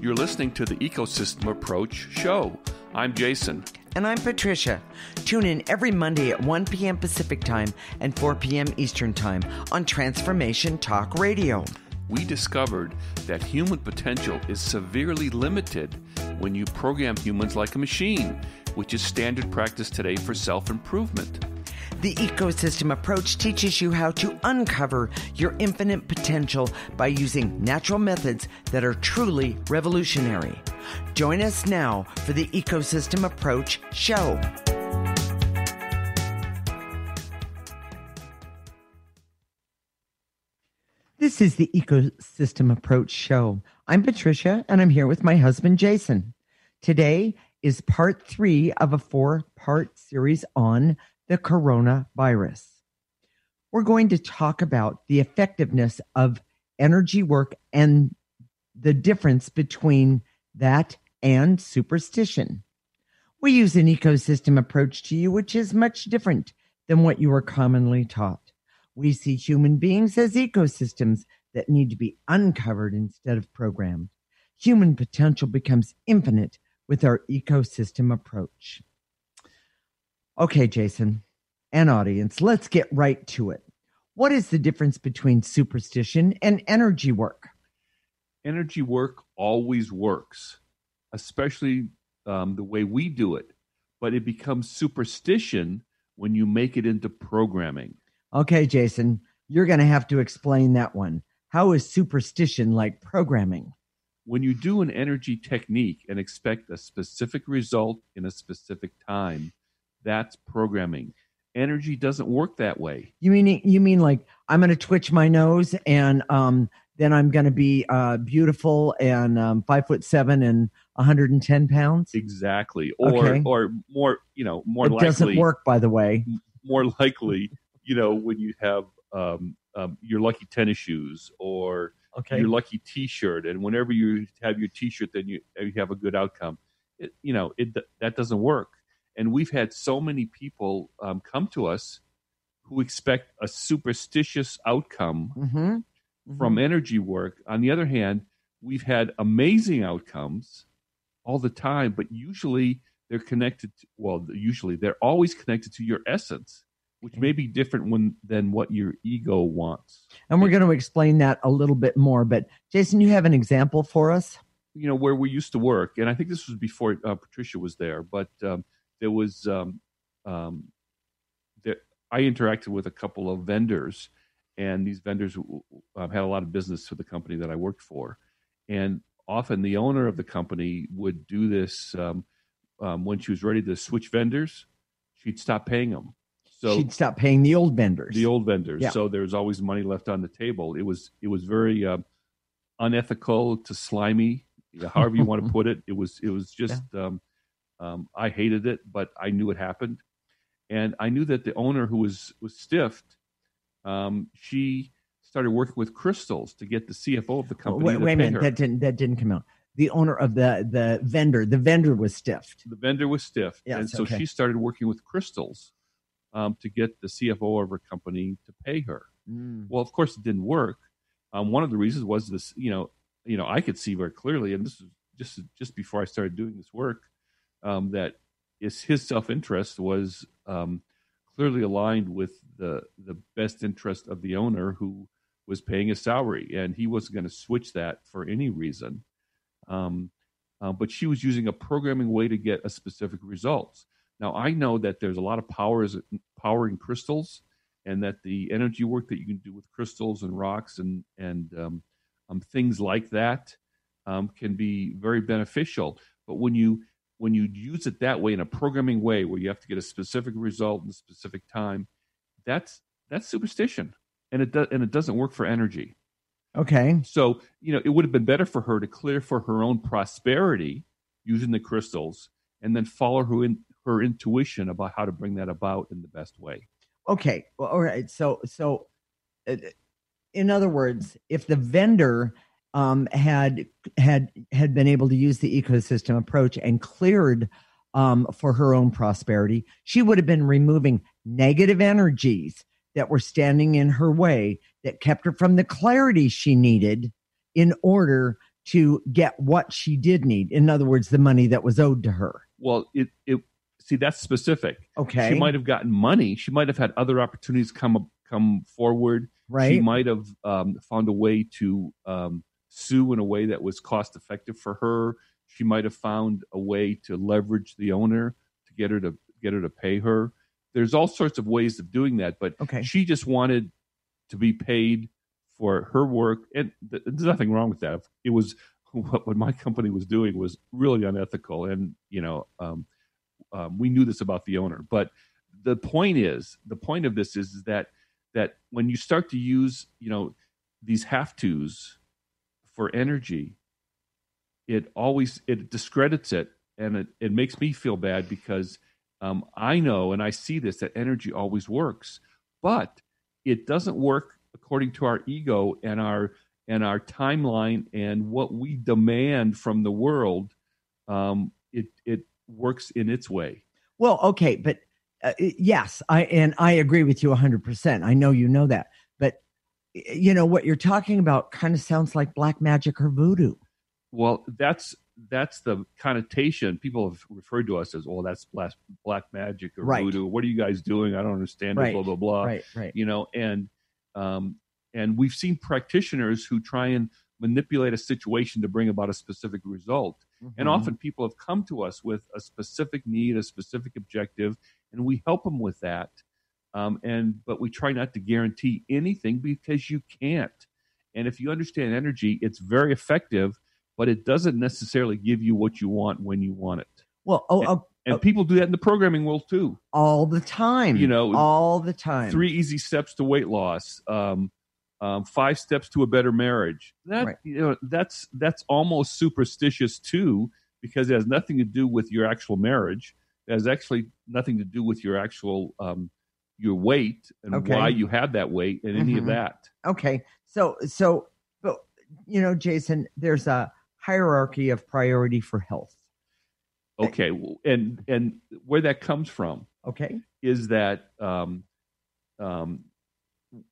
You're listening to the Ecosystem Approach Show. I'm Jason. And I'm Patricia. Tune in every Monday at 1 p.m. Pacific Time and 4 p.m. Eastern Time on Transformation Talk Radio. We discovered that human potential is severely limited when you program humans like a machine, which is standard practice today for self-improvement. The Ecosystem Approach teaches you how to uncover your infinite potential by using natural methods that are truly revolutionary. Join us now for the Ecosystem Approach Show. This is the Ecosystem Approach Show. I'm Patricia, and I'm here with my husband, Jason. Today is part 3 of a 4-part series on the coronavirus. We're going to talk about the effectiveness of energy work and the difference between that and superstition. We use an ecosystem approach to you, which is much different than what you are commonly taught. We see human beings as ecosystems that need to be uncovered instead of programmed. Human potential becomes infinite with our ecosystem approach. Okay, Jason and audience, let's get right to it. What is the difference between superstition and energy work? Energy work always works, especially the way we do it, but it becomes superstition when you make it into programming. Okay, Jason, you're going to have to explain that one. How is superstition like programming? When you do an energy technique and expect a specific result in a specific time, that's programming. Energy doesn't work that way. You mean like I'm going to twitch my nose and then I'm going to be beautiful and 5'7" and 110 pounds? Exactly. Okay. Or more, more it likely. It doesn't work, by the way. More likely, when you have your lucky tennis shoes or your lucky T-shirt, and whenever you have your T-shirt, then you have a good outcome. That doesn't work. And we've had so many people come to us who expect a superstitious outcome from energy work. On the other hand, we've had amazing outcomes all the time, but usually they're connected to, they're always connected to your essence, which may be different than what your ego wants. And we're going to explain that a little bit more. But Jason, you have an example for us? Where we used to work, and I think this was before Patricia was there, but there was, I interacted with a couple of vendors, and these vendors had a lot of business for the company that I worked for. And often the owner of the company would do this when she was ready to switch vendors, she'd stop paying them. So she'd stop paying the old vendors. Yeah. So there was always money left on the table. It was very unethical to slimy, however you want to put it. It was just, I hated it, but I knew it happened. And I knew that the owner, who was stiffed, she started working with crystals to get the CFO of the company. Wait a minute, that didn't come out. The owner of the vendor was stiffed. The vendor was stiffed, yes, and so she started working with crystals to get the CFO of her company to pay her. Well, of course, it didn't work. One of the reasons was this. I could see very clearly, and this is just before I started doing this work, that his self-interest was clearly aligned with the best interest of the owner, who was paying his salary, and he wasn't going to switch that for any reason. But she was using a programming way to get a specific results. Now, I know that there's a lot of power in crystals, and that the energy work that you can do with crystals and rocks and things like that can be very beneficial. But when you use it that way, in a programming way, where you have to get a specific result in a specific time, that's superstition, and it doesn't work for energy. Okay. So it would have been better for her to clear for her own prosperity using the crystals, and then follow her intuition about how to bring that about in the best way. Okay. Well, all right. So in other words, if the vendor had been able to use the ecosystem approach and cleared for her own prosperity, she would have been removing negative energies that were standing in her way, that kept her from the clarity she needed in order to get what she did need. In other words, the money that was owed to her. Well, see, that's specific. Okay. She might have gotten money. She might have had other opportunities come forward. Right. She might have found a way to sue in a way that was cost effective for her. She might have found a way to leverage the owner to get her to pay her. There's all sorts of ways of doing that, but she just wanted to be paid for her work, and there's nothing wrong with that. It was what my company was doing was really unethical, and we knew this about the owner. But the point of this is that when you start to use these have-tos for energy, it discredits it, and it makes me feel bad because I know and I see this, that energy always works, but it doesn't work according to our ego and our timeline and what we demand from the world. It works in its way. Well, okay, but yes, I agree with you 100%. I know you know that, but what you're talking about kind of sounds like black magic or voodoo. Well, that's the connotation. People have referred to us as, well, that's black magic or voodoo. What are you guys doing? I don't understand it, blah, blah, blah. Right. And we've seen practitioners who try and manipulate a situation to bring about a specific result. Mm-hmm. And often people have come to us with a specific need, a specific objective, and we help them with that. But we try not to guarantee anything because you can't. And if you understand energy, it's very effective, but it doesn't necessarily give you what you want when you want it. Well, and people do that in the programming world too. All the time. All the time. 3 easy steps to weight loss. 5 steps to a better marriage. That's almost superstitious too, because it has nothing to do with your actual marriage. It has actually nothing to do with your actual your weight and why you have that weight and any of that. Okay, so but Jason, there's a hierarchy of priority for health. Okay, and where that comes from, is that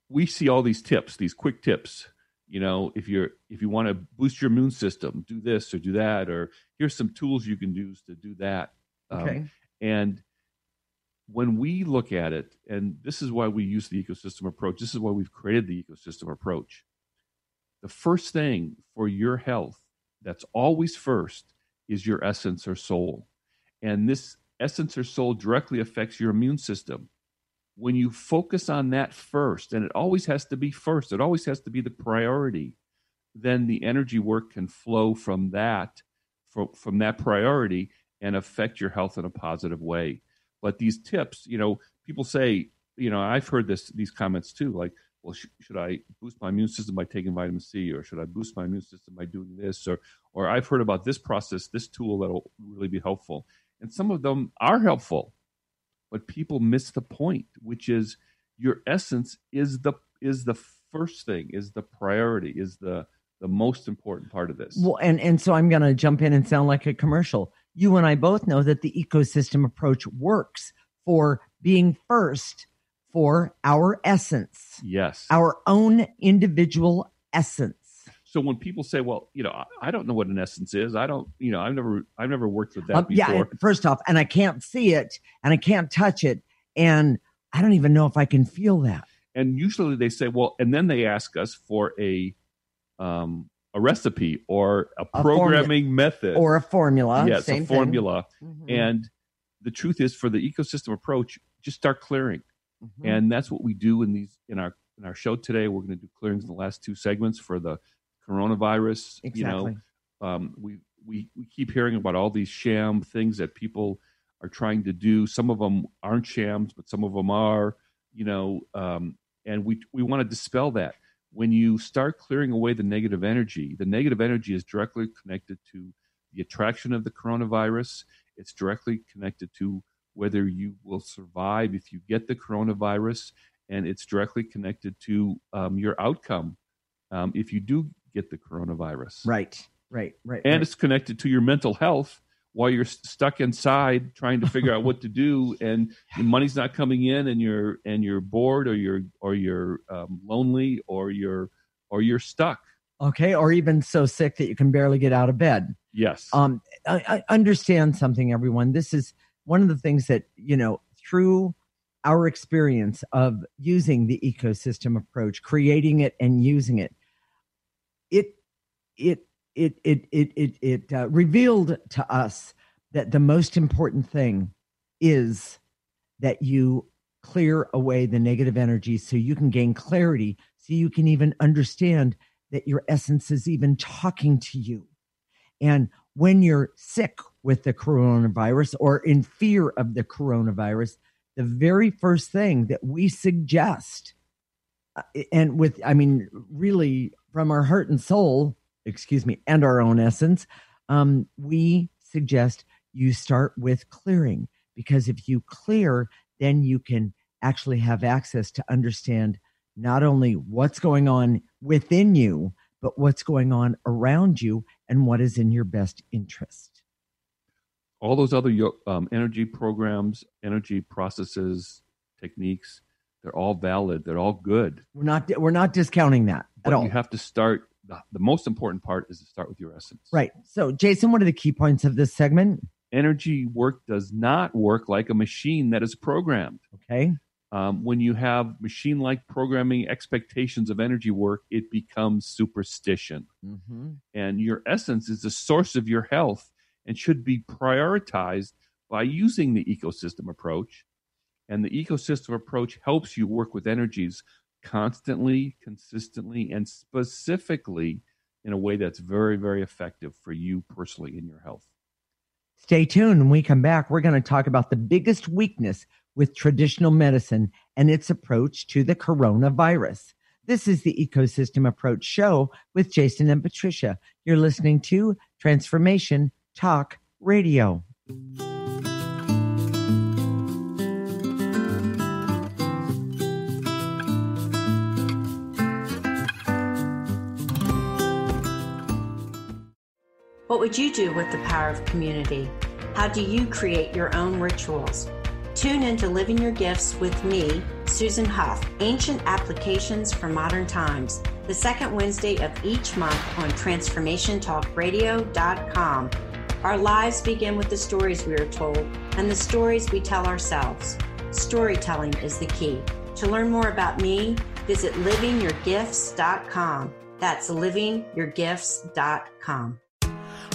we see all these tips, these quick tips. If you want to boost your immune system, do this or do that, or here's some tools you can use to do that. And when we look at it, and this is why we use the ecosystem approach, this is why we've created the ecosystem approach. The first thing for your health that's always first is your essence or soul. And this essence or soul directly affects your immune system. When you focus on that first, and it always has to be first, it always has to be the priority, then the energy work can flow from that priority and affect your health in a positive way. But these tips, people say, I've heard these comments too, like, well, should I boost my immune system by taking vitamin C, or should I boost my immune system by doing this, or I've heard about this process, this tool that'll really be helpful. And some of them are helpful, but people miss the point, which is your essence is the first thing, is the priority, is the most important part of this. Well, and so I'm going to jump in and sound like a commercial. You and I both know that the ecosystem approach works for being first for our essence. Yes. Our own individual essence. So when people say, well, I don't know what an essence is. I don't, I've never worked with that before. Yeah, first off, and I can't see it and I can't touch it. And I don't even know if I can feel that. And usually they say, well, and then they ask us for a recipe or a programming method. Or a formula. Yes, a formula. Mm-hmm. And the truth is, for the ecosystem approach, just start clearing. Mm-hmm. And that's what we do in our show today. We're going to do clearings in the last 2 segments for the coronavirus. Exactly. We keep hearing about all these sham things that people are trying to do. Some of them aren't shams, but some of them are, and we want to dispel that. When you start clearing away the negative energy is directly connected to the attraction of the coronavirus. It's directly connected to whether you will survive if you get the coronavirus, and it's directly connected to your outcome if you do get the coronavirus. Right. And it's connected to your mental health while you're stuck inside trying to figure out what to do, and the money's not coming in, and you're bored, or you're lonely, or you're stuck. Okay. Or even so sick that you can barely get out of bed. Yes. I understand something, everyone. This is one of the things that, through our experience of using the ecosystem approach, creating it and using it, it revealed to us that the most important thing is that you clear away the negative energy so you can gain clarity, so you can even understand that your essence is even talking to you. And when you're sick with the coronavirus or in fear of the coronavirus, the very first thing that we suggest, really from our heart and soul, and our own essence, we suggest you start with clearing. Because if you clear, then you can actually have access to understand not only what's going on within you, but what's going on around you and what is in your best interest. All those other energy programs, energy processes, techniques, they're all valid. They're all good. We're not discounting that at all. You have to start. The most important part is to start with your essence. Right. So, Jason, what are the key points of this segment? Energy work does not work like a machine that is programmed. Okay. When you have machine-like programming expectations of energy work, it becomes superstition. Mm-hmm. And your essence is the source of your health and should be prioritized by using the ecosystem approach. And the ecosystem approach helps you work with energies constantly, consistently, and specifically in a way that's very, very effective for you personally in your health. Stay tuned. When we come back, we're going to talk about the biggest weakness with traditional medicine and its approach to the coronavirus. This is the Ecosystem Approach Show with Jason and Patricia. You're listening to Transformation Talk Radio. What would you do with the power of community? How do you create your own rituals? Tune in to Living Your Gifts with me, Susan Huff, Ancient Applications for Modern Times, the second Wednesday of each month on TransformationTalkRadio.com. Our lives begin with the stories we are told and the stories we tell ourselves. Storytelling is the key. To learn more about me, visit livingyourgifts.com. That's livingyourgifts.com.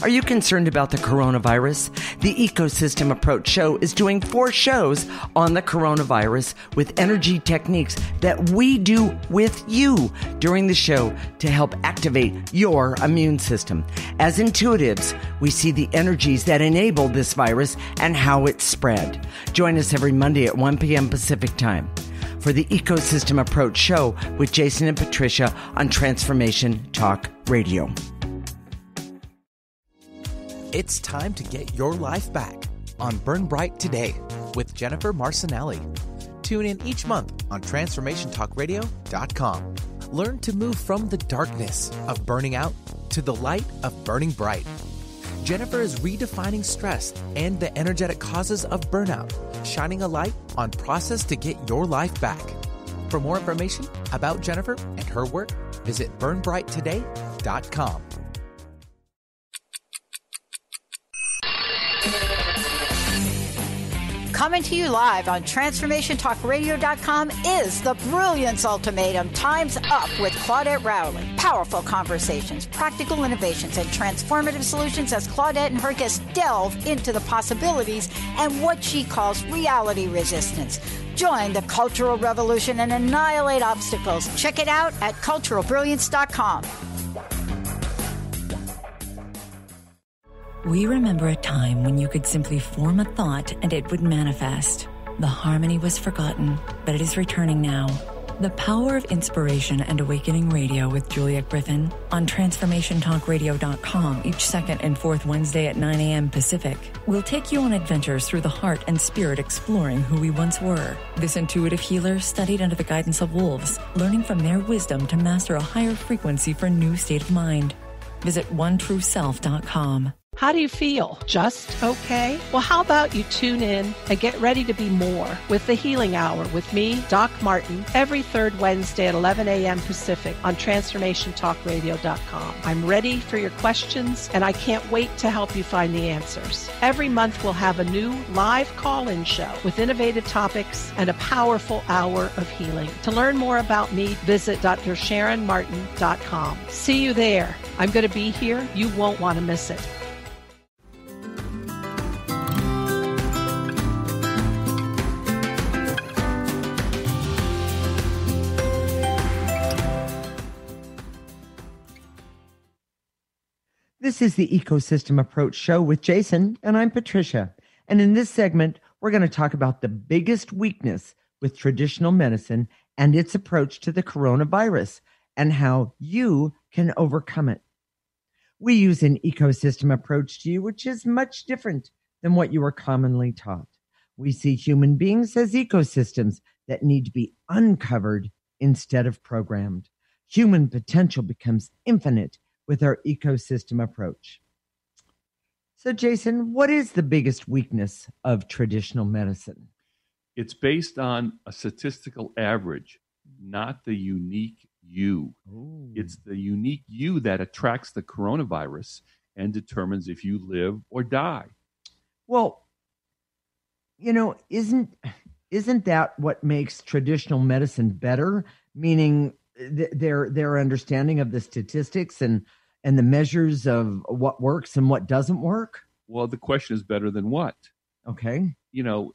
Are you concerned about the coronavirus? The Ecosystem Approach Show is doing 4 shows on the coronavirus with energy techniques that we do with you during the show to help activate your immune system. As intuitives, we see the energies that enable this virus and how it's spread. Join us every Monday at 1 p.m. Pacific Time for the Ecosystem Approach Show with Jason and Patricia on Transformation Talk Radio. It's time to get your life back on Burn Bright Today with Jennifer Marcinelli. Tune in each month on TransformationTalkRadio.com. Learn to move from the darkness of burning out to the light of burning bright. Jennifer is redefining stress and the energetic causes of burnout, shining a light on process to get your life back. For more information about Jennifer and her work, visit burnbrighttoday.com. Coming to you live on TransformationTalkRadio.com is the Brilliance Ultimatum. Time's Up with Claudette Rowley. Powerful conversations, practical innovations, and transformative solutions as Claudette and her guests delve into the possibilities and what she calls reality resistance. Join the cultural revolution and annihilate obstacles. Check it out at culturalbrilliance.com. We remember a time when you could simply form a thought and it would manifest. The harmony was forgotten, but it is returning now. The Power of Inspiration and Awakening Radio with Juliet Griffin on TransformationTalkRadio.com each second and fourth Wednesday at 9 a.m. Pacific. We'll take you on adventures through the heart and spirit exploring who we once were. This intuitive healer studied under the guidance of wolves, learning from their wisdom to master a higher frequency for a new state of mind. Visit OneTrueSelf.com. How do you feel? Just okay? Well, how about you tune in and get ready to be more with the Healing Hour with me, Doc Martin, every third Wednesday at 11 a.m. Pacific on TransformationTalkRadio.com. I'm ready for your questions, and I can't wait to help you find the answers. Every month, we'll have a new live call-in show with innovative topics and a powerful hour of healing. To learn more about me, visit DrSharonMartin.com. See you there. I'm going to be here. You won't want to miss it. This is the Ecosystem Approach Show with Jason, and I'm Patricia. And in this segment, we're going to talk about the biggest weakness with traditional medicine and its approach to the coronavirus and how you can overcome it. We use an ecosystem approach to you, which is much different than what you are commonly taught. We see human beings as ecosystems that need to be uncovered instead of programmed. Human potential becomes infinite with our ecosystem approach. So, Jason, what is the biggest weakness of traditional medicine? It's based on a statistical average, not the unique you. Ooh. It's the unique you that attracts the coronavirus and determines if you live or die. Well, you know, isn't that what makes traditional medicine better? Meaning their understanding of the statistics and the measures of what works and what doesn't work? Well, the question is better than what? Okay. You know,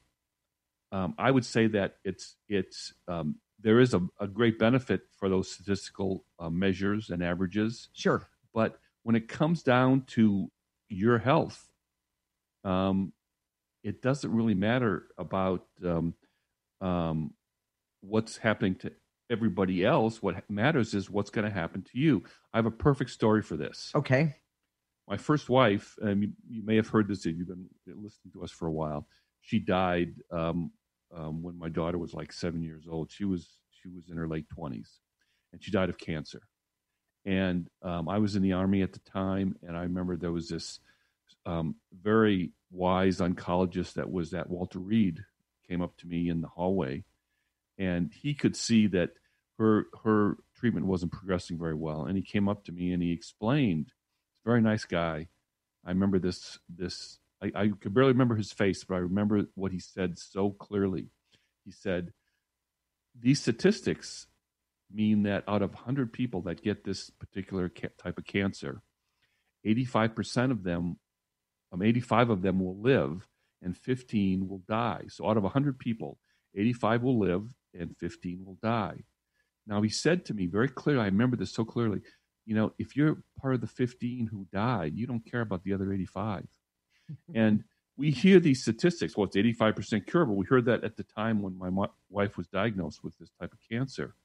I would say that it's there is a great benefit for those statistical measures and averages. Sure. But when it comes down to your health, it doesn't really matter about what's happening to everybody else. What matters is what's going to happen to you. I have a perfect story for this. Okay. My first wife, you may have heard this if you've been listening to us for a while. She died when my daughter was like 7 years old. She was in her late 20s, and she died of cancer. And I was in the Army at the time, and I remember there was this very wise oncologist that was at Walter Reed came up to me in the hallway, and he could see that her treatment wasn't progressing very well. And he came up to me and he explained. Very nice guy. I remember this. I could barely remember his face, but I remember what he said so clearly. He said, these statistics mean that out of 100 people that get this particular type of cancer, 85% of them, 85 of them will live and 15 will die. So out of 100 people, 85 will live and 15 will die. Now, he said to me very clearly, I remember this so clearly, you know, if you're part of the 15 who died, you don't care about the other 85. And we hear these statistics. Well, it's 85% curable. We heard that at the time when my wife was diagnosed with this type of cancer.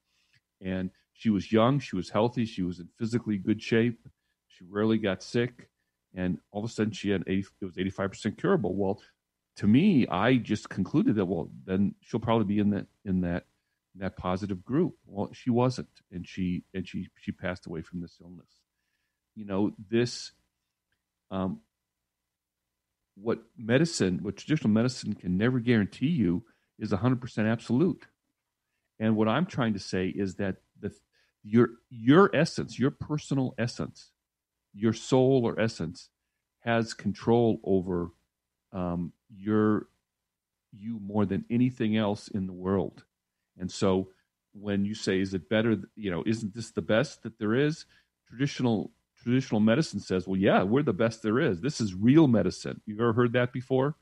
And she was young, she was healthy, she was in physically good shape. She rarely got sick. And all of a sudden it was 85% curable. Well, to me, I just concluded that, well, then she'll probably be in that positive group. Well, she wasn't, and she passed away from this illness. You know, this what traditional medicine can never guarantee you is 100% absolute. And what I'm trying to say is that your essence, your personal essence, your soul or essence has control over you more than anything else in the world. And so when you say, is it better, you know, isn't this the best that there is? Traditional medicine says, well, yeah, we're the best there is. This is real medicine. You've ever heard that before?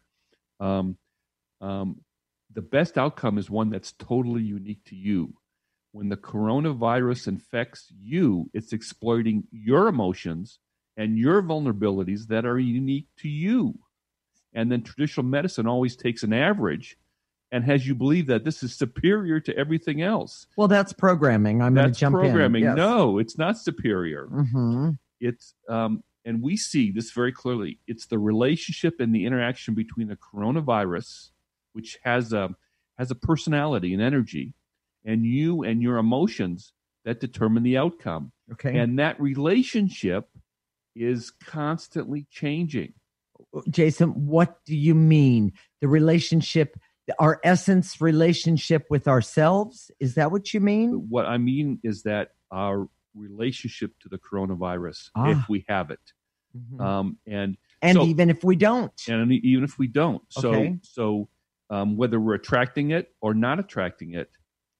The best outcome is one that's totally unique to you. When the coronavirus infects you, it's exploiting your emotions and your vulnerabilities that are unique to you. And then traditional medicine always takes an average and has you believe that this is superior to everything else. Well, that's programming. I'm going to jump programming. in. Yes. No, it's not superior. Mm-hmm. It's and we see this very clearly. It's the relationship and the interaction between the coronavirus, which has a personality and energy, and you and your emotions that determine the outcome. Okay. And that relationship is constantly changing. Jason, what do you mean? The relationship, our essence relationship with ourselves? Is that what you mean? What I mean is that our relationship to the coronavirus, if we have it. And so, even if we don't. And even if we don't. Okay. So whether we're attracting it or not attracting it.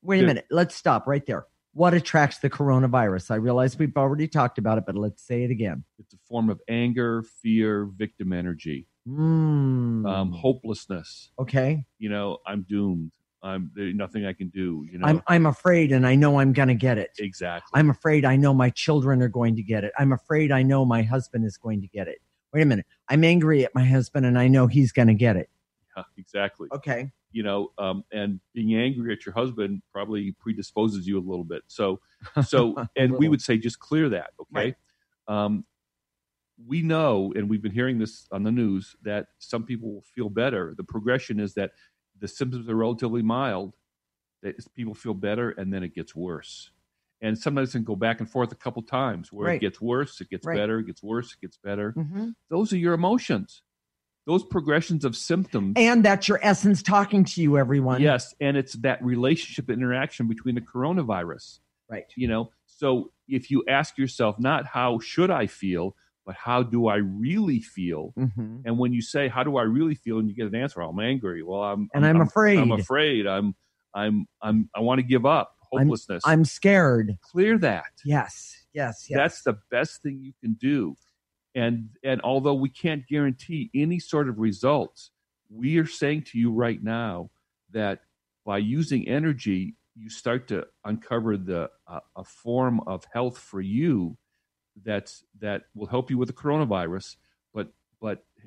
Wait a minute. Let's stop right there. What attracts the coronavirus? I realize we've already talked about it, but let's say it again. It's a form of anger, fear, victim energy, hopelessness. Okay. I'm doomed. There's nothing I can do. I'm afraid, and I know I'm going to get it. Exactly. I'm afraid. I know my children are going to get it. I'm afraid. I know my husband is going to get it. Wait a minute. I'm angry at my husband, and I know he's going to get it. Yeah, exactly. Okay. And being angry at your husband probably predisposes you a little bit. So, and we would say just clear that. Okay. Right. We know, and we've been hearing this on the news, that some people will feel better. The progression is that the symptoms are relatively mild, that people feel better, and then it gets worse. And sometimes it can go back and forth a couple times where it gets worse, it gets better, it gets worse, it gets better. Mm-hmm. Those are your emotions. Those progressions of symptoms. And that's your essence talking to you, everyone. Yes, and it's that relationship interaction between the coronavirus. Right. So if you ask yourself, not how should I feel, but how do I really feel? Mm-hmm. And when you say, how do I really feel? And you get an answer, I'm angry. Well, I'm afraid. I'm afraid. I want to give up. Hopelessness. I'm scared. Clear that. Yes. That's the best thing you can do. And although we can't guarantee any sort of results, we are saying to you right now that by using energy, you start to uncover a form of health for you that will help you with the coronavirus, but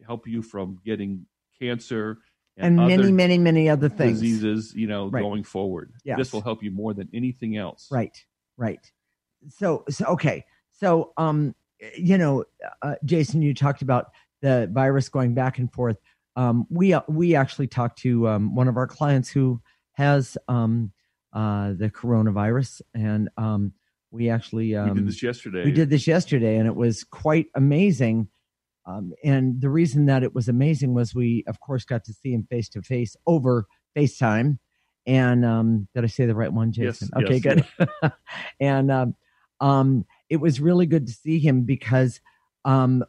help you from getting cancer and many other things, diseases, going forward. Yes. This will help you more than anything else. Right. So okay. So Jason, you talked about the virus going back and forth. We actually talked to one of our clients who has the coronavirus, and we actually we did this yesterday. And it was quite amazing. And the reason that it was amazing was we, of course, got to see him face to face over FaceTime. And did I say the right one, Jason? Yes, okay, good. And it was really good to see him because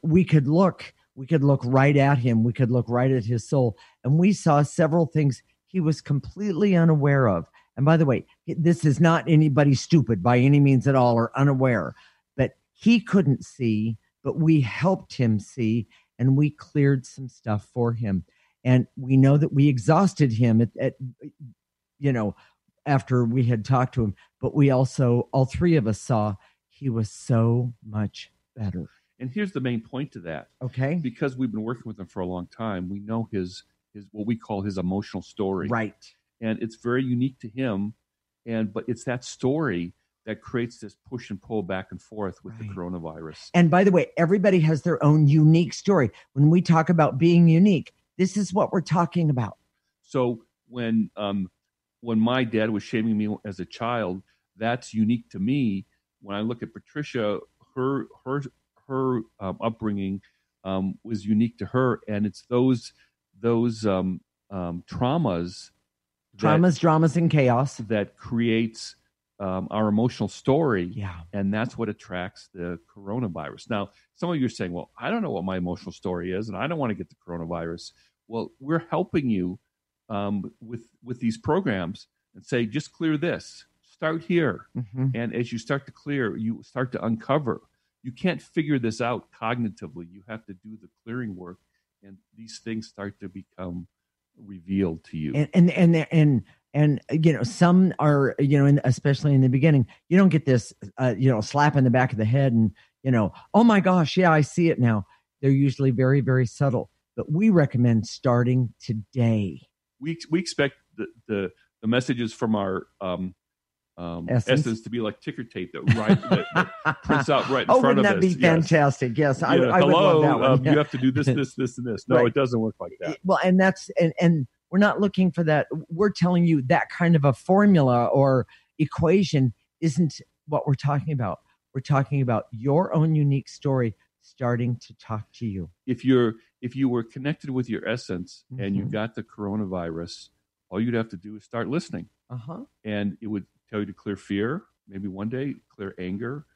we could look right at him. We could look right at his soul. And we saw several things he was completely unaware of. And by the way, this is not anybody stupid by any means at all or unaware, but he couldn't see, but we helped him see, and we cleared some stuff for him. And we know that we exhausted him after we had talked to him, but we also, all three of us saw he was so much better. And here's the main point to that. Okay. Because we've been working with him for a long time, we know his what we call his emotional story. Right. And it's very unique to him. But it's that story that creates this push and pull back and forth with the coronavirus. And by the way, everybody has their own unique story. When we talk about being unique, this is what we're talking about. So when my dad was shaming me as a child, that's unique to me. When I look at Patricia, her upbringing was unique to her, and it's those traumas, dramas, and chaos that creates our emotional story. Yeah, and that's what attracts the coronavirus. Now, some of you are saying, "Well, I don't know what my emotional story is, and I don't want to get the coronavirus." Well, we're helping you with these programs and say, just clear this. Start here. Mm-hmm. And as you start to clear, you start to uncover. You can't figure this out cognitively. You have to do the clearing work, and these things start to become revealed to you. And some are, especially in the beginning, you don't get this, slap in the back of the head and, oh my gosh, yeah, I see it now. They're usually very, very subtle, but we recommend starting today. We expect the messages from our essence to be like ticker tape that prints out right in front of us. Oh, wouldn't that be fantastic? Yes, I would love that one. You have to do this, this, and this. No, It doesn't work like that. Well, and that's and we're not looking for that. We're telling you that kind of a formula or equation isn't what we're talking about. We're talking about your own unique story. starting to talk to you. If you were connected with your essence and you Mhm. got the coronavirus, all you'd have to do is start listening. And it would tell you to clear fear, maybe one day, clear anger,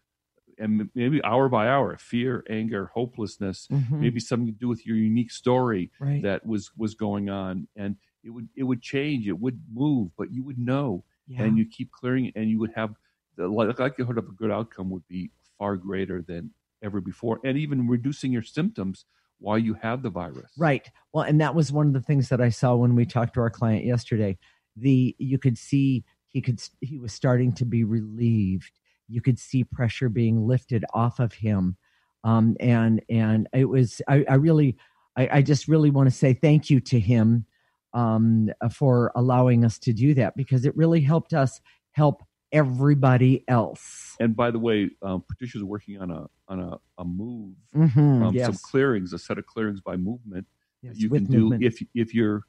and maybe hour by hour, fear, anger, hopelessness, maybe something to do with your unique story that was going on. And it would change, it would move, but you would know. Yeah. And you keep clearing it, and you would have the likelihood of a good outcome would be far greater than ever before, and even reducing your symptoms while you have the virus. Right. Well, and that was one of the things that I saw when we talked to our client yesterday. You could see he was starting to be relieved. You could see pressure being lifted off of him. And it was, I just really want to say thank you to him for allowing us to do that, because it really helped us help everybody else. And by the way, Patricia's working on a move, Yes. some clearings, a set of clearings by movement Yes, you with can do movement. if you're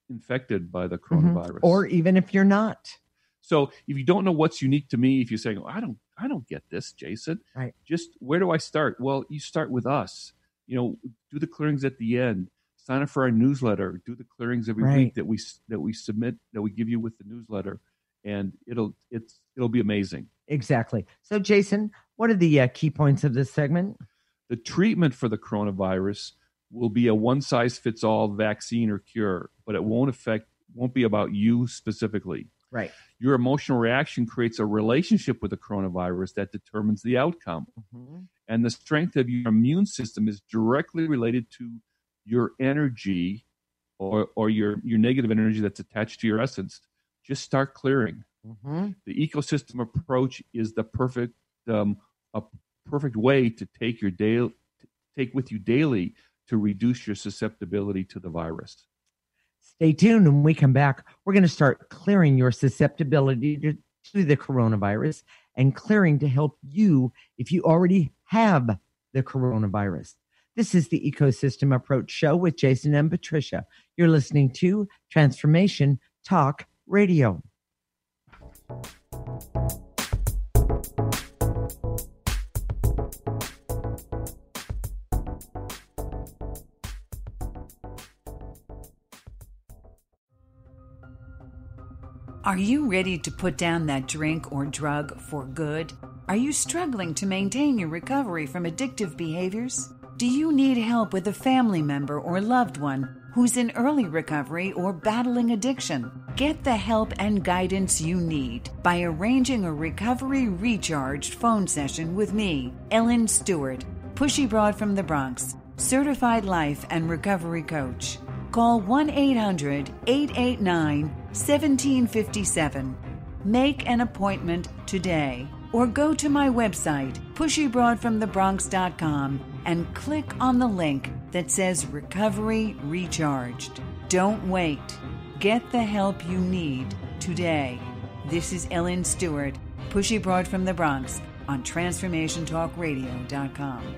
infected by the coronavirus, Or even if you're not. So if you don't know what's unique to me, if you're saying, I don't get this, Jason, right? Just where do I start? Well, you start with us. Do the clearings at the end. Sign up for our newsletter. Do the clearings every week that we submit, that we give you with the newsletter, and it'll be amazing. Exactly. So, Jason, what are the key points of this segment? The treatment for the coronavirus will be a one-size-fits-all vaccine or cure, but it won't be about you specifically. Right. Your emotional reaction creates a relationship with the coronavirus that determines the outcome. And the strength of your immune system is directly related to your energy or your negative energy that's attached to your essence. Just start clearing. The ecosystem approach is the perfect way to take with you daily to reduce your susceptibility to the virus. Stay tuned. When we come back, we're going to start clearing your susceptibility to the coronavirus and clearing to help you if you already have the coronavirus. This is the Ecosystem Approach Show with Jason and Patricia. You're listening to Transformation Talk Radio. Are you ready to put down that drink or drug for good? Are you struggling to maintain your recovery from addictive behaviors? Do you need help with a family member or loved one who's in early recovery or battling addiction? Get the help and guidance you need by arranging a Recovery Recharged phone session with me, Ellen Stewart, Pushy Broad from the Bronx, certified life and recovery coach. Call 1-800-889-1757. Make an appointment today or go to my website, pushybroadfromthebronx.com, and click on the link that says Recovery Recharged. Don't wait. Get the help you need today. This is Ellen Stewart, Pushy Broad from the Bronx, on TransformationTalkRadio.com.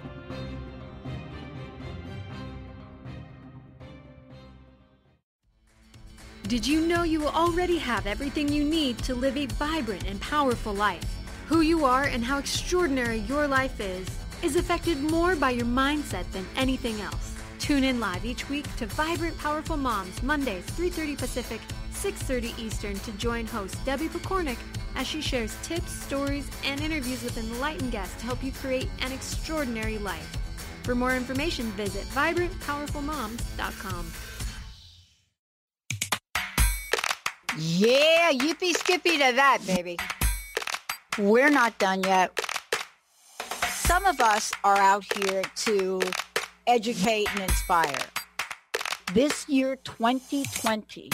Did you know you already have everything you need to live a vibrant and powerful life? Who you are and how extraordinary your life is affected more by your mindset than anything else. Tune in live each week to Vibrant Powerful Moms, Mondays, 3:30 Pacific, 6:30 Eastern, to join host Debbie Pokornik as she shares tips, stories, and interviews with enlightened guests to help you create an extraordinary life. For more information, visit vibrantpowerfulmoms.com. Yeah, yippee skippy to that, baby. We're not done yet. Some of us are out here to educate and inspire. This year, 2020,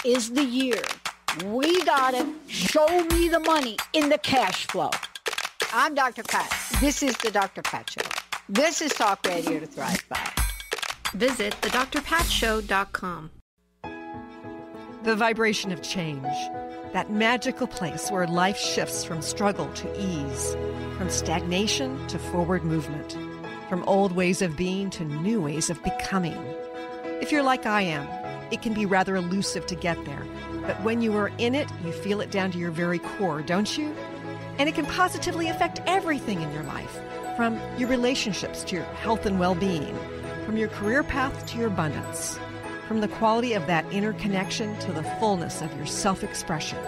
is the year we gotta show me the money in the cash flow. I'm Dr. Pat. This is the Dr. Pat Show. This is Talk Radio to Thrive By. Visit thedrpatshow.com. The vibration of change, that magical place where life shifts from struggle to ease, from stagnation to forward movement, from old ways of being to new ways of becoming. If you're like I am, it can be rather elusive to get there, but when you are in it, you feel it down to your very core, don't you? And it can positively affect everything in your life. From your relationships to your health and well-being, from your career path to your abundance, from the quality of that inner connection to the fullness of your self-expression.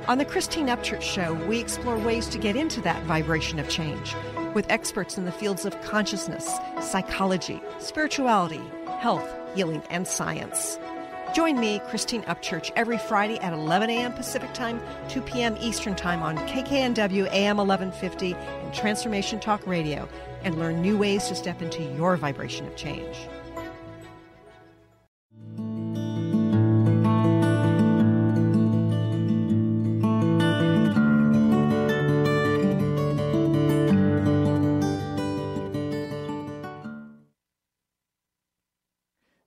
On the Christine Upchurch Show, we explore ways to get into that vibration of change with experts in the fields of consciousness, psychology, spirituality, health, healing, and science. Join me, Christine Upchurch, every Friday at 11 a.m. Pacific Time, 2 p.m. Eastern Time on KKNW AM 1150 and Transformation Talk Radio, and learn new ways to step into your vibration of change.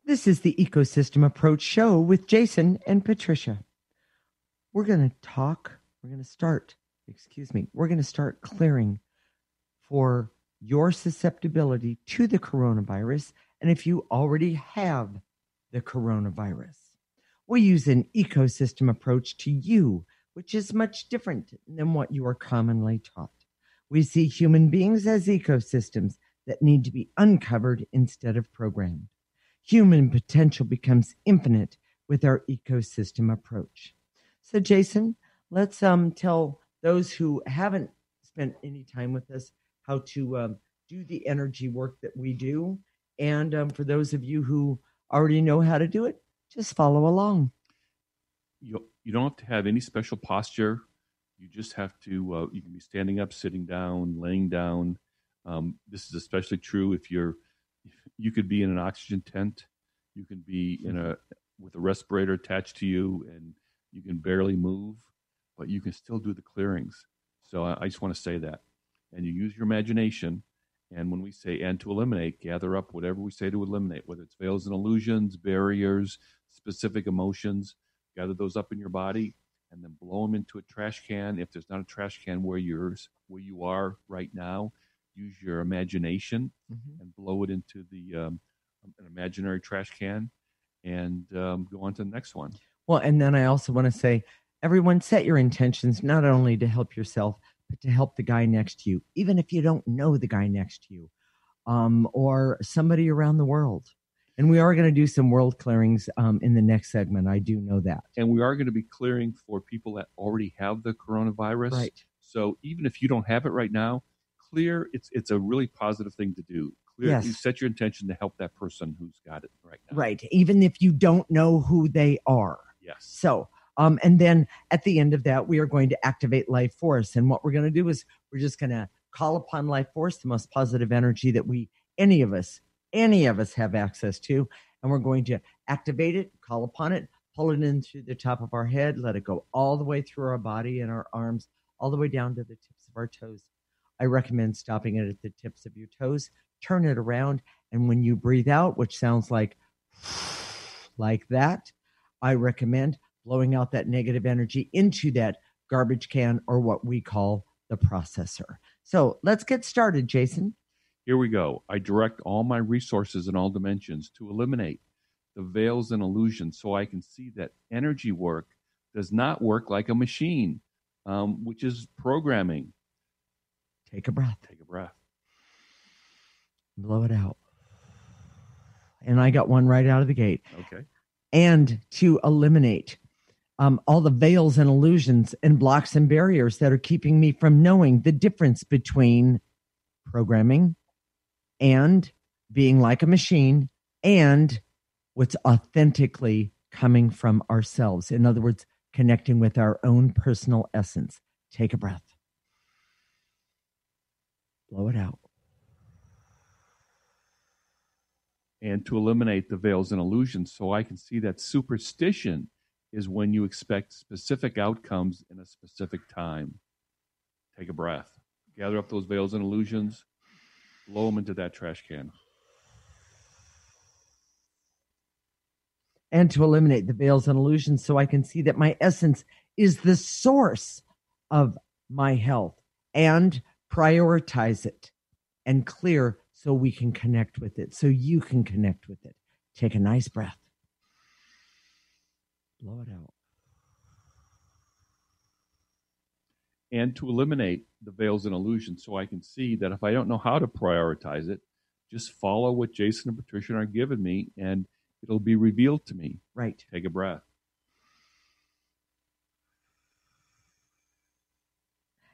This is the Ecosystem Approach Show with Jason and Patricia. We're going to start clearing for your susceptibility to the coronavirus. And if you already have the coronavirus, we use an ecosystem approach to you, which is much different than what you are commonly taught. We see human beings as ecosystems that need to be uncovered instead of programmed. Human potential becomes infinite with our ecosystem approach. So, Jason, let's tell those who haven't spent any time with us how to do the energy work that we do. And for those of you who already know how to do it, just follow along. You don't have to have any special posture. You just have to, you can be standing up, sitting down, laying down. This is especially true if you could be in an oxygen tent. You can be with a respirator attached to you, and you can barely move, but you can still do the clearings. So I just want to say that. And you use your imagination. And when we say and to eliminate, gather up whatever we say to eliminate, whether it's veils and illusions, barriers, specific emotions, gather those up in your body and then blow them into a trash can. If there's not a trash can where you are right now, use your imagination and blow it into an imaginary trash can and go on to the next one. Well, and then I also want to say, everyone set your intentions not only to help yourself, but to help the guy next to you, even if you don't know the guy next to you or somebody around the world. And we are going to do some world clearings in the next segment. I do know that. And we are going to be clearing for people that already have the coronavirus. Right. So even if you don't have it right now, clear, it's a really positive thing to do. Clear, yes. You set your intention to help that person who's got it right now. Right. Even if you don't know who they are. Yes. So, and then at the end of that, we are going to activate life force. And what we're going to do is we're just going to call upon life force, the most positive energy that any of us have access to. And we're going to activate it, call upon it, pull it in through the top of our head, let it go all the way through our body and our arms, all the way down to the tips of our toes. I recommend stopping it at the tips of your toes, turn it around. And when you breathe out, which sounds like that, I recommend blowing out that negative energy into that garbage can, or what we call the processor. So let's get started, Jason. Here we go. I direct all my resources in all dimensions to eliminate the veils and illusions so I can see that energy work does not work like a machine, which is programming. Take a breath. Take a breath. Blow it out. And I got one right out of the gate. Okay. And to eliminate all the veils and illusions and blocks and barriers that are keeping me from knowing the difference between programming and being like a machine and what's authentically coming from ourselves. In other words, connecting with our own personal essence. Take a breath. Blow it out. And to eliminate the veils and illusions so I can see that superstition is when you expect specific outcomes in a specific time. Take a breath. Gather up those veils and illusions. Blow them into that trash can. And to eliminate the veils and illusions so I can see that my essence is the source of my health, and prioritize it and clear so we can connect with it, so you can connect with it. Take a nice breath. Blow it out. and to eliminate the veils and illusions, so I can see that if I don't know how to prioritize it, just follow what Jason and Patricia are giving me, and it'll be revealed to me. Right. Take a breath.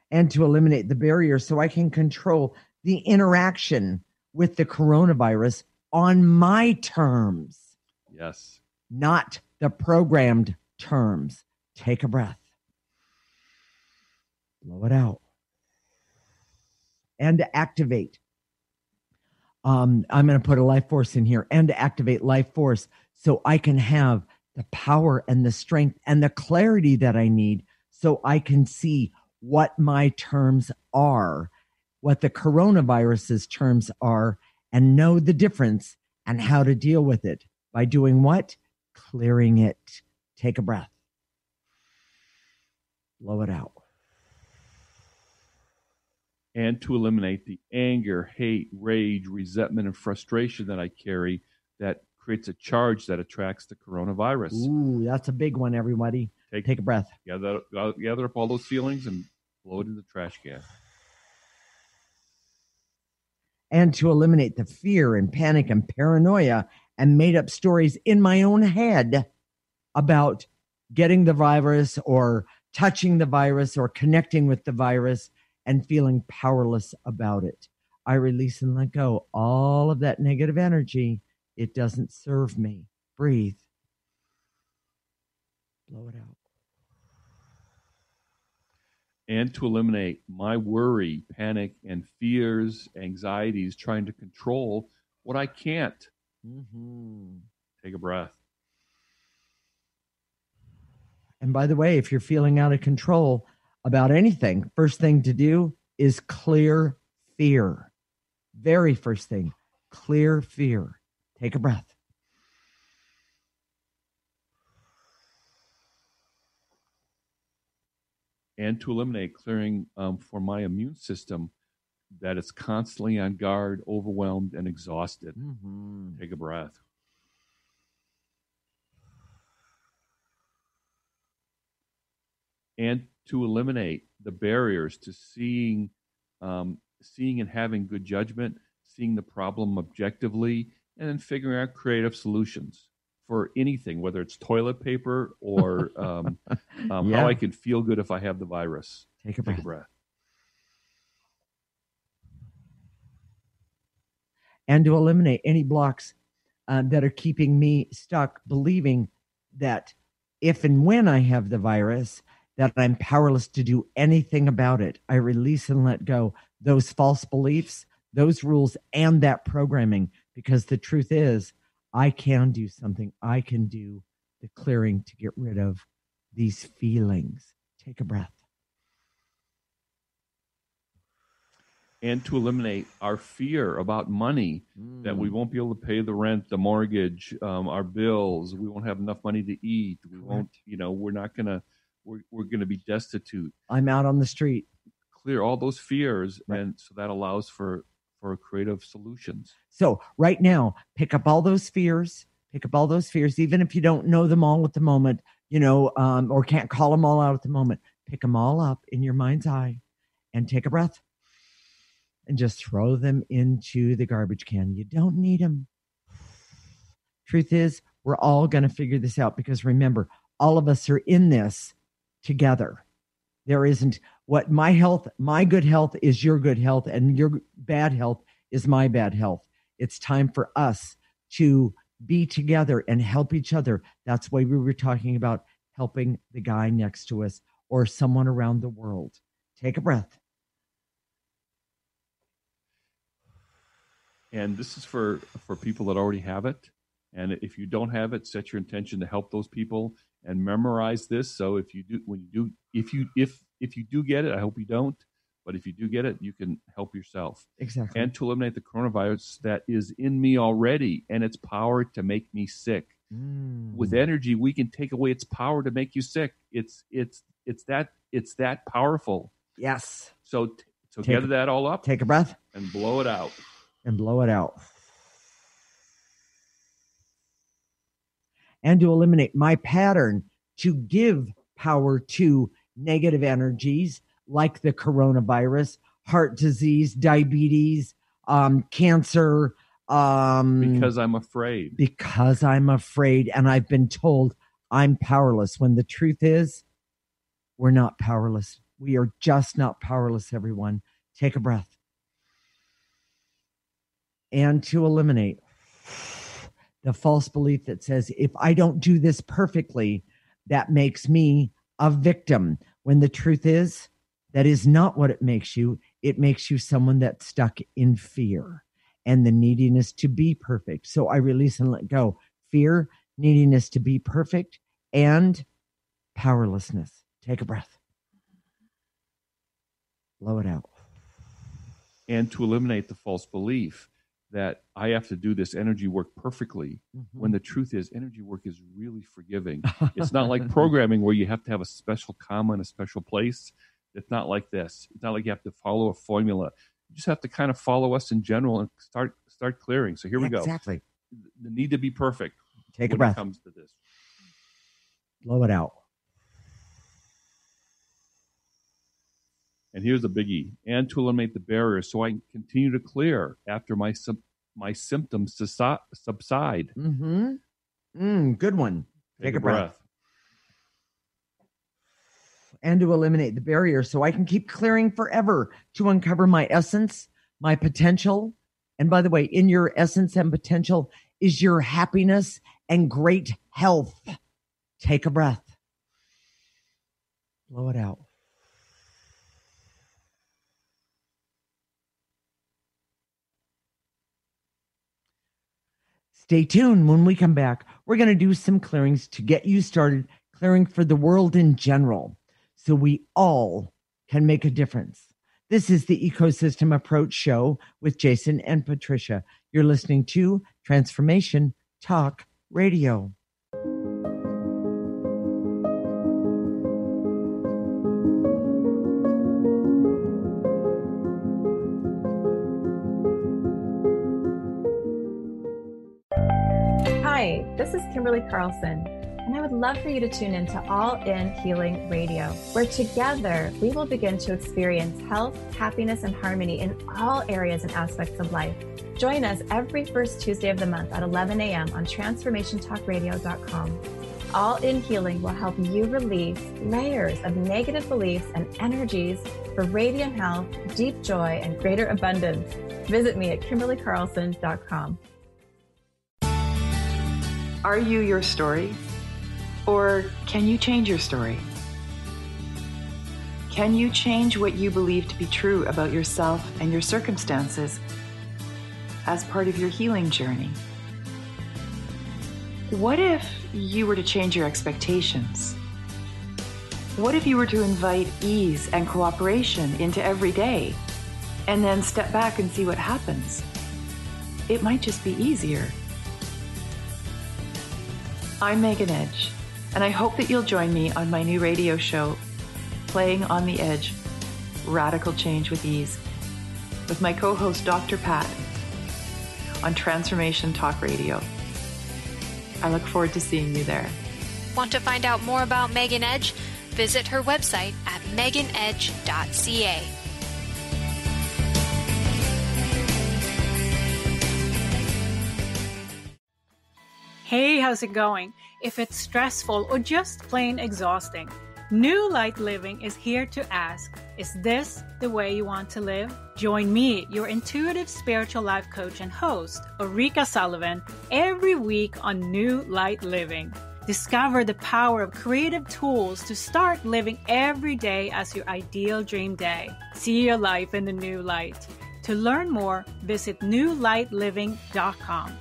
And to eliminate the barrier so I can control the interaction with the coronavirus on my terms. Yes. Not the programmed terms. Take a breath. Blow it out. And to activate. I'm going to put a life force in here, and to activate life force so I can have the power and the strength and the clarity that I need so I can see what my terms are, what the coronavirus's terms are, and know the difference and how to deal with it. By doing what? Clearing it. Take a breath. Blow it out. And to eliminate the anger, hate, rage, resentment, and frustration that I carry that creates a charge that attracts the coronavirus. Ooh, that's a big one, everybody. Take a breath. Gather up all those feelings and blow it in the trash can. And to eliminate the fear and panic and paranoia and made up stories in my own head about getting the virus or touching the virus or connecting with the virus and feeling powerless about it. I release and let go all of that negative energy. It doesn't serve me. Breathe. Blow it out. And to eliminate my worry, panic, and fears, anxieties, trying to control what I can't. Mm-hmm. Take a breath. And by the way, if you're feeling out of control about anything, first thing to do is clear fear. Very first thing, clear fear. Take a breath. And to eliminate clearing for my immune system that is constantly on guard, overwhelmed, and exhausted. Mm-hmm. Take a breath. And to eliminate the barriers to seeing and having good judgment, seeing the problem objectively, and then figuring out creative solutions for anything, whether it's toilet paper or how I can feel good if I have the virus. Take a breath. And to eliminate any blocks that are keeping me stuck, believing that if and when I have the virus, that I'm powerless to do anything about it. I release and let go those false beliefs, those rules, and that programming, because the truth is, I can do something. I can do the clearing to get rid of these feelings. Take a breath. And to eliminate our fear about money, that we won't be able to pay the rent, the mortgage, our bills. We won't have enough money to eat. We won't, we're not going to, we're going to be destitute. I'm out on the street. Clear all those fears. Right. And so that allows for creative solutions. So right now, pick up all those fears, even if you don't know them all at the moment, or can't call them all out at the moment. Pick them all up in your mind's eye and take a breath and just throw them into the garbage can. You don't need them. Truth is, we're all going to figure this out, because remember, all of us are in this together. There isn't what my good health is your good health, and your bad health is my bad health. It's time for us to be together and help each other. That's why we were talking about helping the guy next to us or someone around the world. Take a breath. And this is for people that already have it. And if you don't have it, set your intention to help those people and memorize this. So if you do get it, I hope you don't, but if you do get it, you can help yourself. Exactly. And to eliminate the coronavirus that is in me already and its power to make me sick. With energy, we can take away its power to make you sick. It's that powerful. Yes. So gather that all up. Take a breath. And blow it out. And to eliminate my pattern to give power to negative energies, like the coronavirus, heart disease, diabetes, cancer. Because I'm afraid. Because I'm afraid, and I've been told I'm powerless, when the truth is we're not powerless. We are just not powerless, everyone. Take a breath. And to eliminate the false belief that says, if I don't do this perfectly, that makes me a victim. When the truth is, that is not what it makes you. It makes you someone that's stuck in fear and the neediness to be perfect. So I release and let go. Fear, neediness to be perfect, and powerlessness. Take a breath. Blow it out. And to eliminate the false belief that I have to do this energy work perfectly, when the truth is energy work is really forgiving. It's not like programming where you have to have a special comma in a special place. It's not like this. It's not like you have to follow a formula. You just have to kind of follow us in general and start clearing. So here we go. Exactly. The need to be perfect. Take a breath. When it comes to this. Blow it out. And here's a biggie. And to eliminate the barrier so I can continue to clear after my symptoms subside. Good one. Take a breath. And to eliminate the barrier so I can keep clearing forever, to uncover my essence, my potential. And by the way, in your essence and potential is your happiness and great health. Take a breath. Blow it out. Stay tuned. When we come back, we're going to do some clearings to get you started clearing for the world in general, so we all can make a difference. This is the Ecosystem Approach Show with Jason and Patricia. You're listening to Transformation Talk Radio. Hi, this is Kimberly Carlson, and I would love for you to tune into All In Healing Radio, where together we will begin to experience health, happiness, and harmony in all areas and aspects of life. Join us every first Tuesday of the month at 11 a.m. on transformationtalkradio.com. All In Healing will help you release layers of negative beliefs and energies for radiant health, deep joy, and greater abundance. Visit me at KimberlyCarlson.com. Are you your story? Or can you change your story? Can you change what you believe to be true about yourself and your circumstances as part of your healing journey? What if you were to change your expectations? What if you were to invite ease and cooperation into every day and then step back and see what happens? It might just be easier. I'm Megan Edge, and I hope that you'll join me on my new radio show, Playing on the Edge, Radical Change with Ease, with my co-host Dr. Pat on Transformation Talk Radio. I look forward to seeing you there. Want to find out more about Megan Edge? Visit her website at meganedge.ca. Hey, how's it going? If it's stressful or just plain exhausting, New Light Living is here to ask, is this the way you want to live? Join me, your intuitive spiritual life coach and host, Ulrika Sullivan, every week on New Light Living. Discover the power of creative tools to start living every day as your ideal dream day. See your life in the new light. To learn more, visit newlightliving.com.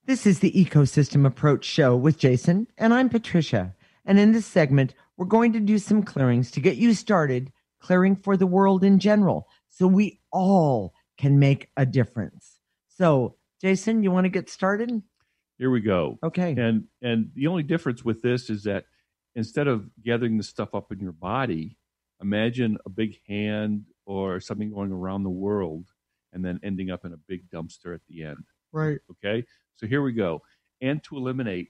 This is the Ecosystem Approach Show with Jason, and I'm Patricia. And in this segment, we're going to do some clearings to get you started clearing for the world in general, so we all can make a difference. So, Jason, you want to get started? Here we go. Okay. And the only difference with this is that instead of gathering the stuff up in your body, Imagine a big hand or something going around the world and then ending up in a big dumpster at the end. Right. Okay? So here we go. And to eliminate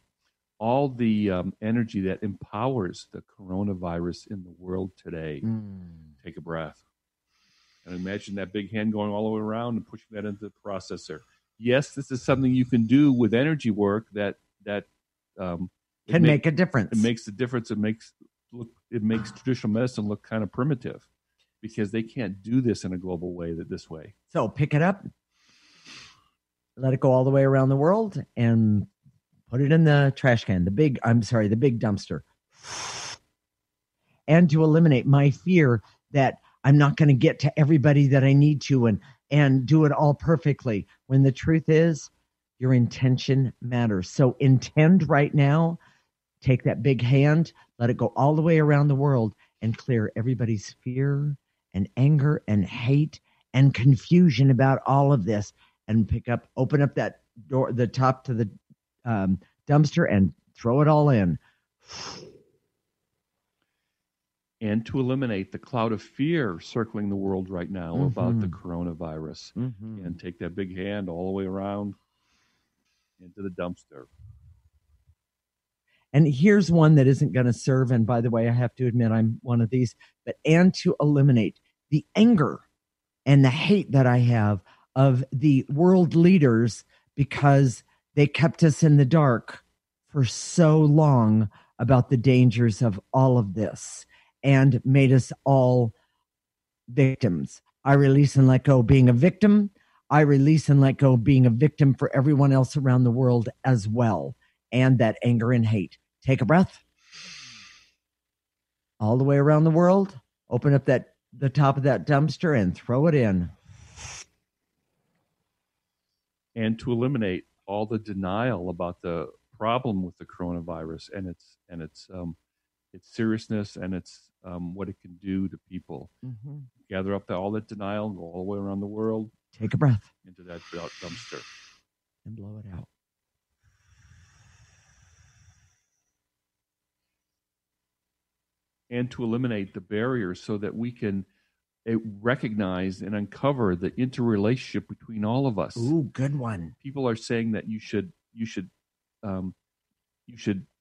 all the energy that empowers the coronavirus in the world today. Take a breath. And imagine that big hand going all the way around and pushing that into the processor. Yes, this is something you can do with energy work that can make a difference. It makes the difference. It makes traditional medicine look kind of primitive because they can't do this in a global way this way. So pick it up, let it go all the way around the world, and put it in the trash can, the big dumpster. And to eliminate my fear that I'm not going to get to everybody that I need to and do it all perfectly, when the truth is your intention matters. So intend right now, take that big hand, let it go all the way around the world and clear everybody's fear and anger and hate and confusion about all of this, and open up that door, the top to the dumpster, and throw it all in. And to eliminate the cloud of fear circling the world right now about the coronavirus. And take that big hand all the way around into the dumpster. And here's one that isn't going to serve. And by the way, I have to admit I'm one of these. And to eliminate the anger and the hate that I have of the world leaders, because they kept us in the dark for so long about the dangers of all of this and made us all victims. I release and let go being a victim. I release and let go being a victim for everyone else around the world as well. And that anger and hate. Take a breath. All the way around the world. Open up the top of that dumpster and throw it in. And to eliminate all the denial about the problem with the coronavirus and its seriousness and its what it can do to people. Gather up all that denial, go all the way around the world. Take a breath into that dumpster and blow it out. And to eliminate the barriers so that we can recognize and uncover the interrelationship between all of us. Ooh, good one. People are saying that you should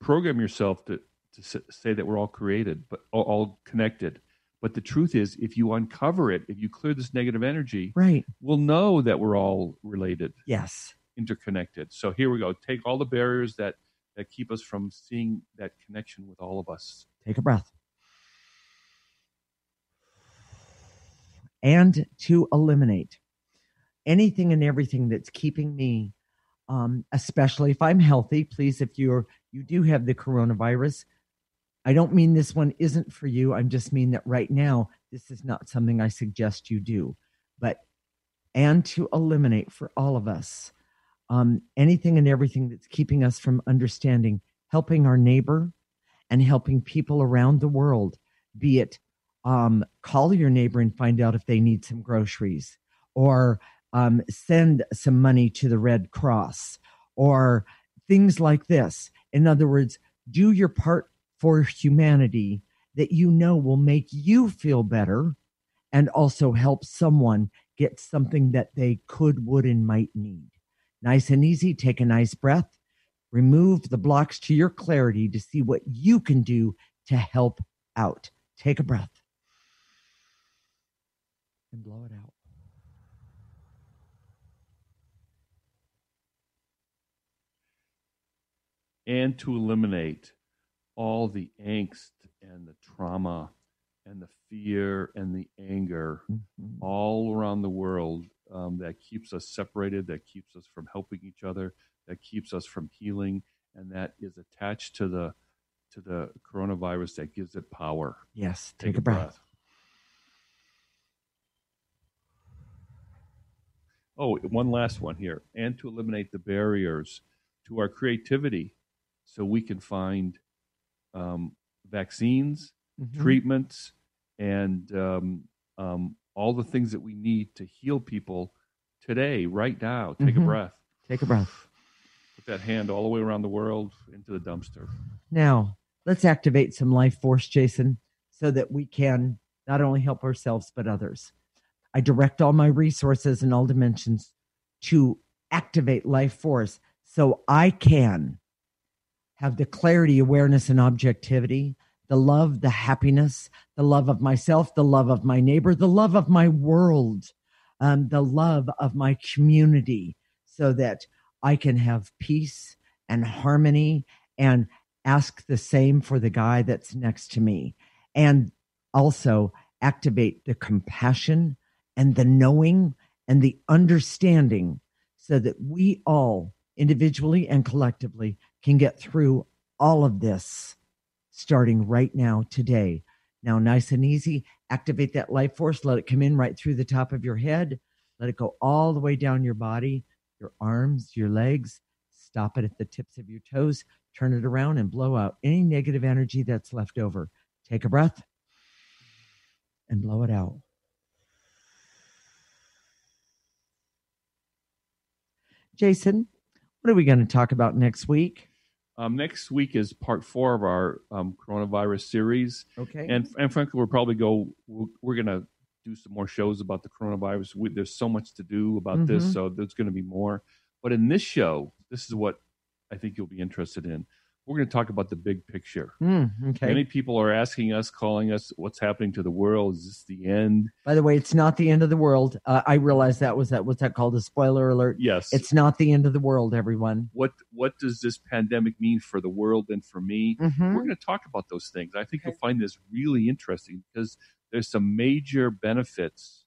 program yourself to say that we're all created, but all connected. But the truth is, if you uncover it, if you clear this negative energy, right, we'll know that we're all related. Yes. Interconnected. So here we go. Take all the barriers that keep us from seeing that connection with all of us. Take a breath. And to eliminate anything and everything that's keeping me, especially if I'm healthy, please, if you do have the coronavirus, I don't mean this one isn't for you. I just mean that right now, this is not something I suggest you do. And to eliminate for all of us, anything and everything that's keeping us from understanding, helping our neighbor and helping people around the world, be it call your neighbor and find out if they need some groceries, or send some money to the Red Cross, or things like this. In other words, do your part for humanity that you know will make you feel better and also help someone get something that they could, would, and might need. Nice and easy. Take a nice breath. Remove the blocks to your clarity to see what you can do to help out. Take a breath. And blow it out. And to eliminate all the angst and the trauma and the fear and the anger all around the world that keeps us separated, that keeps us from helping each other, that keeps us from healing, and that is attached to the coronavirus that gives it power. Yes, take a breath. Oh, one last one here. And to eliminate the barriers to our creativity so we can find vaccines, treatments, and all the things that we need to heal people today, right now. Take a breath. Take a breath. Put that hand all the way around the world into the dumpster. Now, let's activate some life force, Jason, so that we can not only help ourselves, but others. I direct all my resources in all dimensions to activate life force so I can have the clarity, awareness, and objectivity, the love, the happiness, the love of myself, the love of my neighbor, the love of my world, the love of my community, so that I can have peace and harmony and ask the same for the guy that's next to me. And also activate the compassion and the knowing and the understanding so that we all individually and collectively can get through all of this starting right now, today. Now, nice and easy, activate that life force. Let it come in right through the top of your head. Let it go all the way down your body, your arms, your legs. Stop it at the tips of your toes. Turn it around and blow out any negative energy that's left over. Take a breath and blow it out. Jason, what are we going to talk about next week? Next week is part 4 of our coronavirus series. Okay. And frankly, we're going to do some more shows about the coronavirus. There's so much to do about this, so there's going to be more. But in this show, this is what I think you'll be interested in. We're going to talk about the big picture. Okay. Many people are asking us, calling us, what's happening to the world? Is this the end? By the way, it's not the end of the world. I realized what's that called? A spoiler alert? Yes. It's not the end of the world, everyone. What does this pandemic mean for the world and for me? We're going to talk about those things. I think you'll find this really interesting because there's some major benefits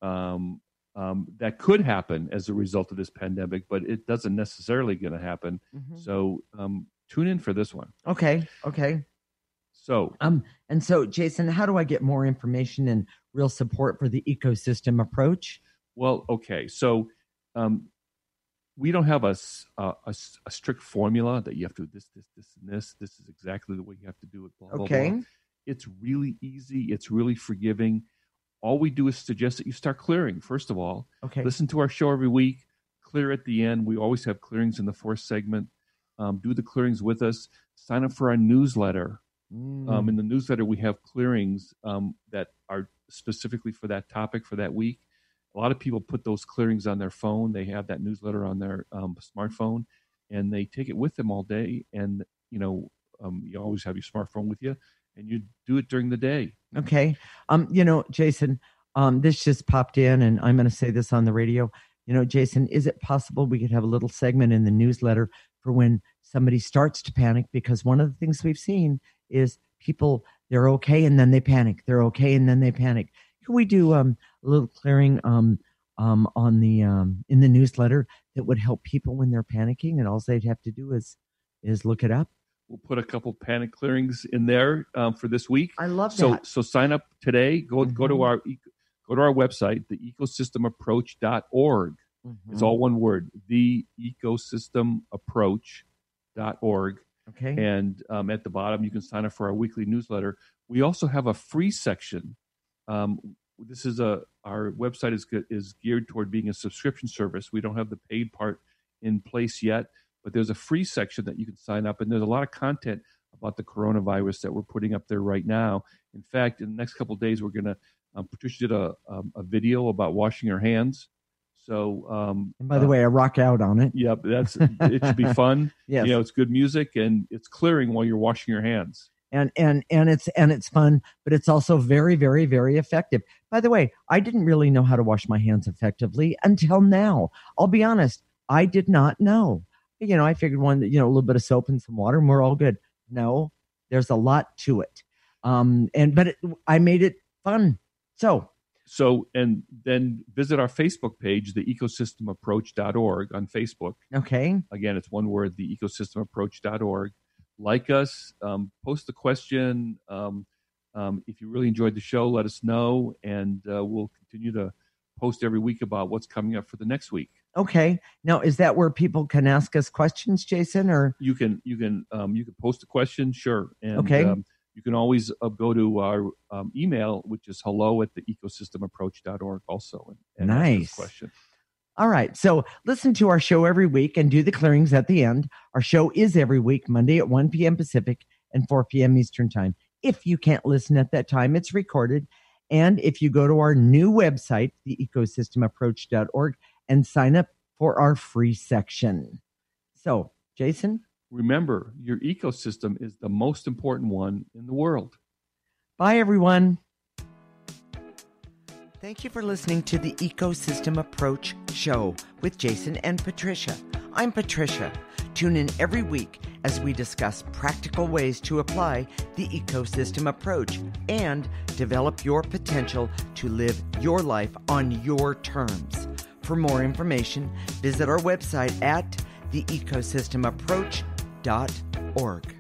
that could happen as a result of this pandemic, but it doesn't necessarily going to happen. So tune in for this one. Okay. So and so, Jason, how do I get more information and real support for the ecosystem approach? Well, okay. So we don't have a strict formula that you have to do this, and this. This is exactly the way you have to do it. Blah, okay. Blah, blah. It's really easy. It's really forgiving. All we do is suggest that you start clearing, first of all. Okay. Listen to our show every week. Clear at the end. We always have clearings in the 4th segment. Do the clearings with us. Sign up for our newsletter. In the newsletter, we have clearings that are specifically for that topic for that week. A lot of people put those clearings on their phone. They have that newsletter on their smartphone, and they take it with them all day. And, you always have your smartphone with you, and you do it during the day. Okay. Jason, this just popped in, and I'm going to say this on the radio. Jason, is it possible we could have a little segment in the newsletter for when somebody starts to panic? Because one of the things we've seen is people, they're okay and then they panic. They're okay and then they panic. Can we do a little clearing on the in the newsletter that would help people when they're panicking, and all they'd have to do is look it up? We'll put a couple panic clearings in there for this week. I love that. So sign up today. Go to our website, theecosystemapproach.org. It's all one word, theecosystemapproach.org. Okay. And at the bottom, you can sign up for our weekly newsletter. We also have a free section. Our website is geared toward being a subscription service. We don't have the paid part in place yet, but there's a free section that you can sign up, and there's a lot of content about the coronavirus that we're putting up there right now. In fact, in the next couple of days, we're going to Patricia did a video about washing your hands. So, and by the way, I rock out on it. Yeah, it should be fun. Yes. It's good music and it's clearing while you're washing your hands. And it's fun, but it's also very, very, very effective. By the way, I didn't really know how to wash my hands effectively until now. I'll be honest, I did not know. I figured a little bit of soap and some water and we're all good. No, there's a lot to it. I made it fun. So, and then visit our Facebook page, theecosystemapproach.org on Facebook. Okay. Again, it's one word, theecosystemapproach.org. Like us, post a question. If you really enjoyed the show, let us know, and we'll continue to post every week about what's coming up for the next week. Okay. Now, is that where people can ask us questions, Jason? Or you can post a question, sure. And, okay. You can always go to our email, which is hello@theecosystemapproach.org also. And nice. Ask a question. All right. So listen to our show every week and do the clearings at the end. Our show is every week, Monday at 1 p.m. Pacific and 4 p.m. Eastern Time. if you can't listen at that time, it's recorded. And if you go to our new website, theecosystemapproach.org, and sign up for our free section. So, Jason? Remember, your ecosystem is the most important one in the world. Bye, everyone. Thank you for listening to the Ecosystem Approach Show with Jason and Patricia. I'm Patricia. Tune in every week as we discuss practical ways to apply the ecosystem approach and develop your potential to live your life on your terms. For more information, visit our website at theecosystemapproach.org.